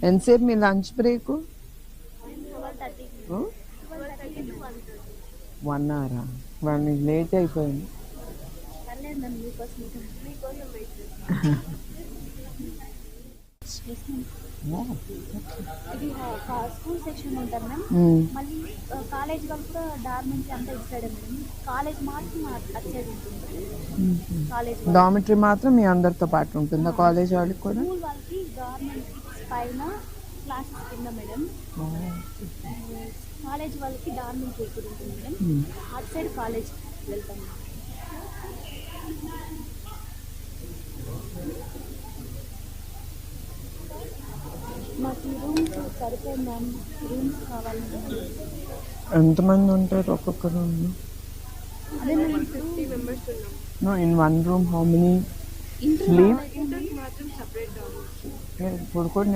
ఎంతసేపు మీ lunch break? 1 అవరా? వాళ్ళు లేట్ అయిపోయింది. ఇది స్కూల్ సెక్షన్ ఉంటుంది మ్యామ్. మళ్ళీ కాలేజ్ వాళ్ళు కూడా డార్మెంటరీ అంతా ఇటు సైడ్ మేడం. కాలేజ్ మాత్రం అటు సైడ్ ఉంటుంది. కాలేజ్ డార్మెంటరీ మాత్రం మీ అందరితో పాటు ఉంటుందా? కాలేజ్ వాళ్ళకి కూడా? స్కూల్ వాళ్ళకి డార్మెంటరీ పైన క్లాసెస్ కింద మేడం. కాలేజ్ వాళ్ళకి డార్మెంటరీ ఇక్కడ ఉంటుంది మేడం. అటు సైడ్ కాలేజ్ వెళ్తాం. మాకు రూమ్స్ సరిపోయింది మ్యామ్. రూమ్స్ కావాలి. ఎంతమంది ఉంటారు ఒక్కొక్క రూమ్? అదే మేము 50 members ఉన్నాం. No, in one room how many sleep? మాత్రం సెపరేట్ ఇప్పుడు కూడా